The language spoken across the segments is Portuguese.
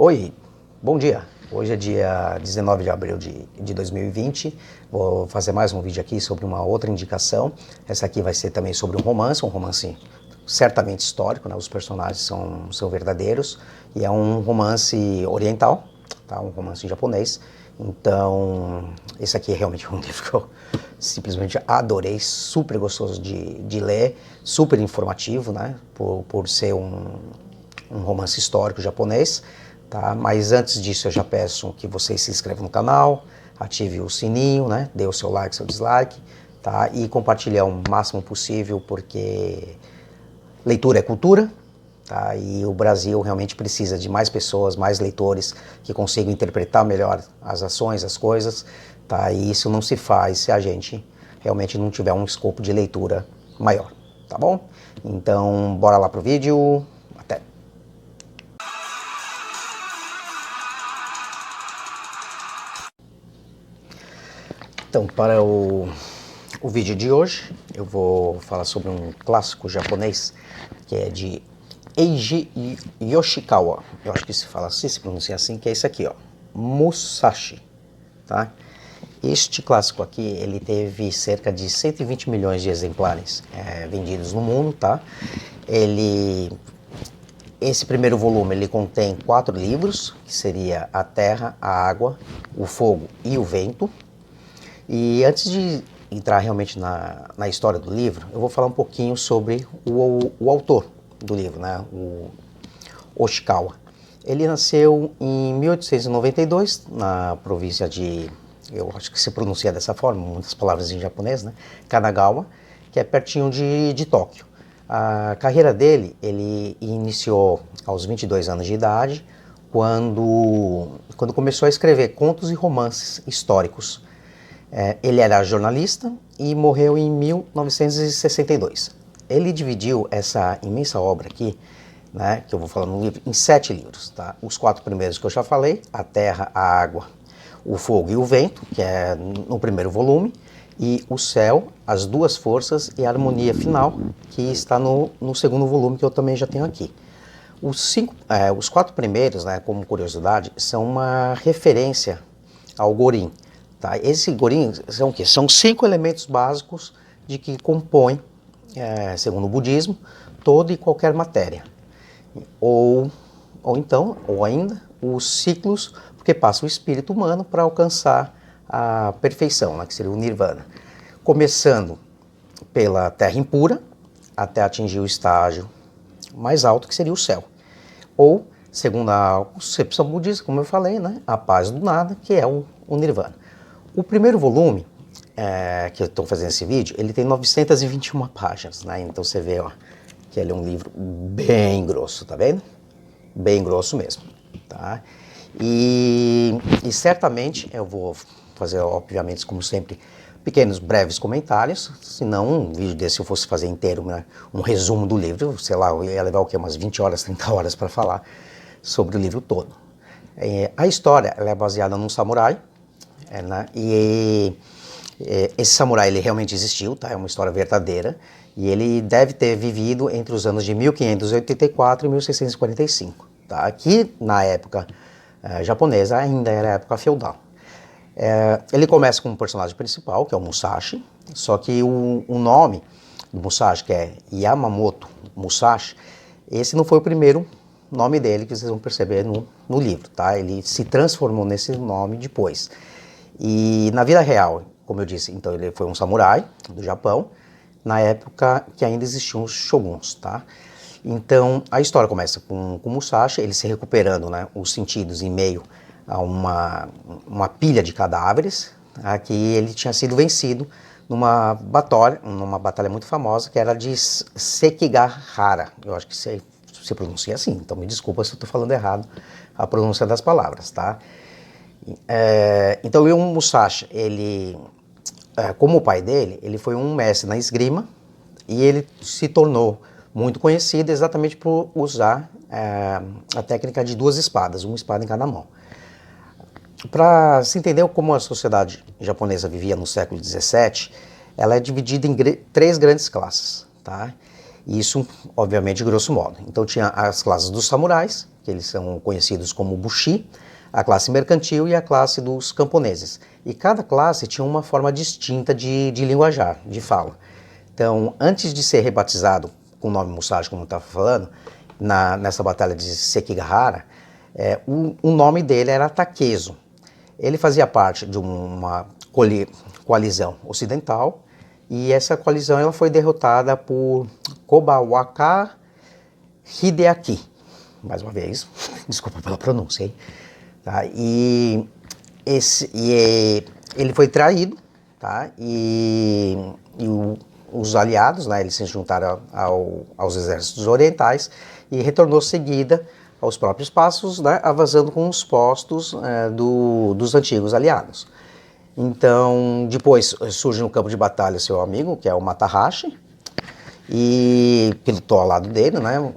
Oi, bom dia. Hoje é dia 19 de abril de 2020. Vou fazer mais um vídeo aqui sobre uma outra indicação. Essa aqui vai ser também sobre um romance certamente histórico, né? Os personagens são verdadeiros. E é um romance oriental, tá? Um romance japonês. Então, esse aqui é realmente um livro que eu simplesmente adorei, super gostoso de ler, super informativo, né? Por ser um romance histórico japonês. Tá? Mas antes disso eu já peço que vocês se inscrevam no canal, ative o sininho, né? Dê o seu like, seu dislike, tá? E compartilhe o máximo possível, porque leitura é cultura, tá? E o Brasil realmente precisa de mais pessoas, mais leitores que consigam interpretar melhor as ações, as coisas, tá? E isso não se faz se a gente realmente não tiver um escopo de leitura maior, tá bom? Então, bora lá pro vídeo. Até! Então, para o vídeo de hoje, eu vou falar sobre um clássico japonês, que é de Eiji Yoshikawa. Eu acho que se fala assim, se pronuncia assim, que é esse aqui, ó, Musashi, tá? Este clássico aqui, ele teve cerca de 120 milhões de exemplares vendidos no mundo, tá? Esse primeiro volume, ele contém 4 livros, que seria A Terra, a Água, o Fogo e o Vento. E antes de entrar realmente na história do livro, eu vou falar um pouquinho sobre o autor do livro, né? O Yoshikawa. Ele nasceu em 1892 na província de, eu acho que se pronuncia dessa forma, muitas palavras em japonês, né? Kanagawa, que é pertinho de Tóquio. A carreira dele, ele iniciou aos 22 anos de idade, quando começou a escrever contos e romances históricos. Ele era jornalista e morreu em 1962. Ele dividiu essa imensa obra aqui, né, que eu vou falar no livro, em 7 livros. Tá? Os 4 primeiros que eu já falei, A Terra, a Água, o Fogo e o Vento, que é no primeiro volume, e O Céu, as Duas Forças e a Harmonia Final, que está no segundo volume, que eu também já tenho aqui. Os 4 primeiros, né, como curiosidade, são uma referência ao Gorin. Tá? Esse Gorin são o quê? São 5 elementos básicos de que compõem, segundo o budismo, toda e qualquer matéria. Ou ainda, os ciclos, porque passa o espírito humano para alcançar a perfeição, né, que seria o Nirvana. Começando pela terra impura, até atingir o estágio mais alto, que seria o céu. Ou, segundo a concepção budista, como eu falei, né, a paz do nada, que é o Nirvana. O primeiro volume, que eu estou fazendo esse vídeo, ele tem 921 páginas, né? Então você vê, ó, que ele é um livro bem grosso, tá vendo? Bem grosso mesmo, tá? E certamente eu vou fazer, obviamente, como sempre, pequenos, breves comentários, senão um vídeo desse, se eu fosse fazer inteiro, né, um resumo do livro, sei lá, eu ia levar o quê? Umas 20 horas, 30 horas para falar sobre o livro todo. A história, ela é baseada num samurai, né? Esse samurai, ele realmente existiu, tá? É uma história verdadeira, e ele deve ter vivido entre os anos de 1584 e 1645, tá? Que na época japonesa ainda era a época feudal. Ele começa com um personagem principal, que é o Musashi, só que o nome do Musashi, que é Yamamoto Musashi, esse não foi o primeiro nome dele, que vocês vão perceber no livro, tá? Ele se transformou nesse nome depois. E na vida real, como eu disse, então ele foi um samurai do Japão, na época que ainda existiam os shoguns, tá? Então a história começa com Musashi, ele se recuperando, né, os sentidos em meio a uma pilha de cadáveres, tá, que ele tinha sido vencido numa batalha muito famosa, que era de Sekigahara. Eu acho que se pronuncia assim, então me desculpa se eu estou falando errado a pronúncia das palavras, tá? Então o Musashi, ele, como o pai dele, ele foi um mestre na esgrima e ele se tornou muito conhecido exatamente por usar a técnica de 2 espadas, uma espada em cada mão. Para se entender como a sociedade japonesa vivia no século XVII, ela é dividida em 3 grandes classes, tá? Isso, obviamente, grosso modo. Então tinha as classes dos samurais, que eles são conhecidos como bushi, a classe mercantil e a classe dos camponeses. E cada classe tinha uma forma distinta de linguajar, de fala. Então, antes de ser rebatizado com o nome Musashi, como eu estava falando, nessa batalha de Sekigahara, o nome dele era Takezo. Ele fazia parte de uma coalizão ocidental, e essa coalizão ela foi derrotada por Kobawaka Hideaki. Mais uma vez, desculpa pela pronúncia, hein? Tá? Ele foi traído, tá? Os aliados, né, eles se juntaram aos exércitos orientais e retornou seguida aos próprios passos, né, avançando com os postos dos antigos aliados. Então, depois surge no campo de batalha seu amigo, que é o Matahashi, e que lutou ao lado dele, né,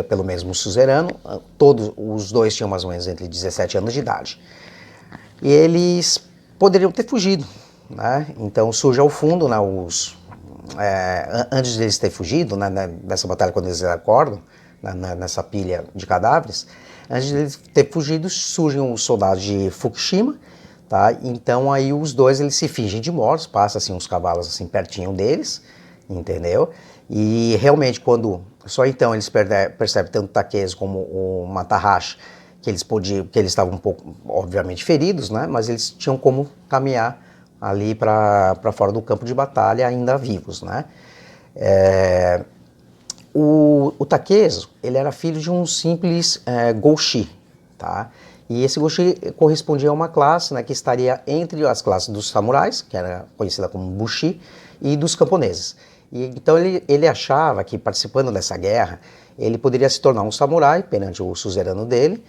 pelo mesmo suzerano. Todos os dois tinham mais ou menos entre 17 anos de idade. E eles poderiam ter fugido, né? Então surge ao fundo, né, antes deles terem fugido, né, nessa batalha, quando eles acordam, nessa pilha de cadáveres, antes deles terem fugido, surgem os soldados de Fukushima, tá? Então aí os dois eles se fingem de mortos, passam assim, uns cavalos assim, pertinho deles, entendeu? E realmente só então eles percebem tanto o Takeshi como o Matahashi, que eles estavam um pouco, obviamente, feridos, né? Mas eles tinham como caminhar ali para fora do campo de batalha ainda vivos, né? O Takeshi, ele era filho de um simples Goshi, tá? E esse Goshi correspondia a uma classe, né, que estaria entre as classes dos samurais, que era conhecida como Bushi, e dos camponeses. Então ele achava que, participando dessa guerra, ele poderia se tornar um samurai perante o suzerano dele.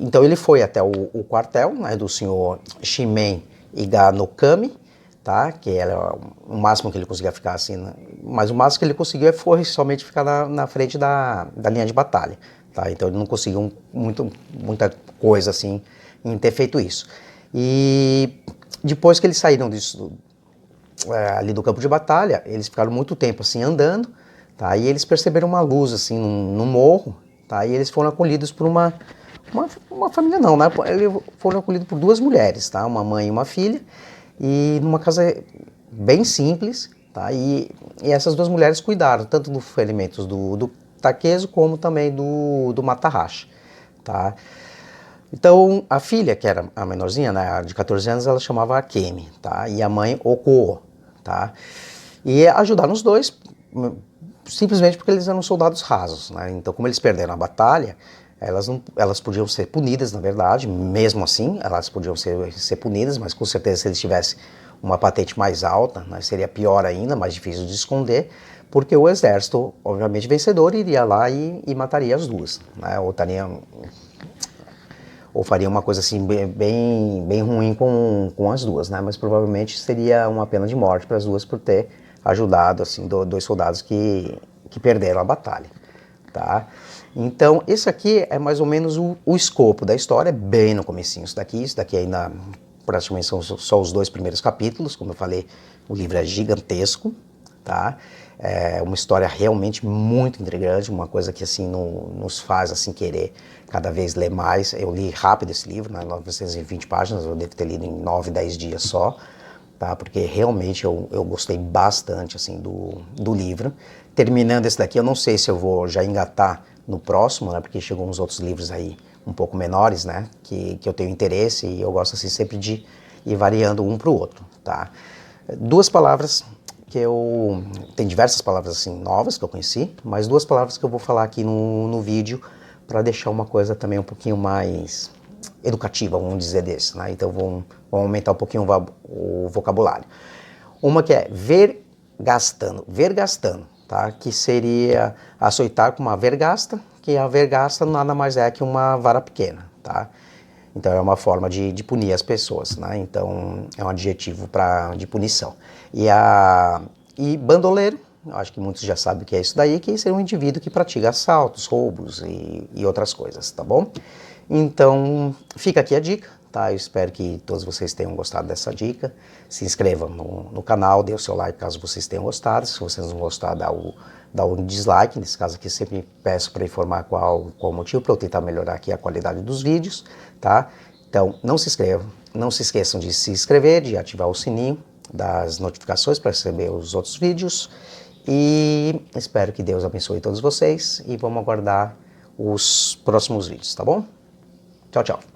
Então ele foi até o quartel, né, do senhor Shimen Iga no Kami, tá, que era o máximo que ele conseguia ficar assim, né? Mas o máximo que ele conseguiu foi somente ficar na frente da linha de batalha. Tá? Então ele não conseguiu muita coisa assim em ter feito isso. E depois que eles saíram ali do campo de batalha, eles ficaram muito tempo assim andando, tá? E eles perceberam uma luz assim no morro, tá? E eles foram acolhidos por uma família não, né? Eles foram acolhidos por duas mulheres, tá? Uma mãe e uma filha, e numa casa bem simples, tá? E essas duas mulheres cuidaram tanto dos ferimentos do Takeshi como também do Matahashi, tá? Então, a filha, que era a menorzinha, né, de 14 anos, ela chamava Akemi, tá? E a mãe, Okuo, tá? E ajudaram os dois, simplesmente porque eles eram soldados rasos, né? Então, como eles perderam a batalha, elas podiam ser punidas, na verdade, mesmo assim, elas podiam ser punidas, mas com certeza se eles tivessem uma patente mais alta, né, seria pior ainda, mais difícil de esconder, porque o exército, obviamente vencedor, iria lá e mataria as duas, né? Ou faria uma coisa assim bem ruim com as duas, né? Mas provavelmente seria uma pena de morte para as duas por ter ajudado assim dois soldados que perderam a batalha, tá? Então esse aqui é mais ou menos o escopo da história, bem no comecinho. Isso daqui ainda praticamente são só os 2 primeiros capítulos, como eu falei, o livro é gigantesco, tá? É uma história realmente muito intrigante, uma coisa que assim nos faz assim querer cada vez ler mais. Eu li rápido esse livro, né, 920 páginas, eu devo ter lido em 9, 10 dias só, tá? Porque realmente eu gostei bastante assim do livro. Terminando esse daqui, eu não sei se eu vou já engatar no próximo, né, porque chegou uns outros livros aí um pouco menores, né, que eu tenho interesse, e eu gosto assim sempre de ir variando um para o outro, tá? 2 palavras tem diversas palavras assim novas que eu conheci, mas 2 palavras que eu vou falar aqui no vídeo para deixar uma coisa também um pouquinho mais educativa, vamos dizer desse, né? Então vamos aumentar um pouquinho o vocabulário. Uma que é vergastando, tá? Que seria açoitar com uma vergasta, que a vergasta nada mais é que uma vara pequena, tá? Então é uma forma de punir as pessoas, né? Então é um adjetivo de punição. E bandoleiro, acho que muitos já sabem o que é isso daí, que seria um indivíduo que pratica assaltos, roubos e outras coisas, tá bom? Então fica aqui a dica, tá? Eu espero que todos vocês tenham gostado dessa dica. Se inscrevam no canal, dê o seu like caso vocês tenham gostado. Se vocês não gostaram, dá um dislike. Nesse caso aqui, sempre peço para informar qual o motivo, para eu tentar melhorar aqui a qualidade dos vídeos, tá? Então, não se inscrevam, não se esqueçam de se inscrever, de ativar o sininho das notificações para receber os outros vídeos. E espero que Deus abençoe todos vocês e vamos aguardar os próximos vídeos, tá bom? Tchau, tchau.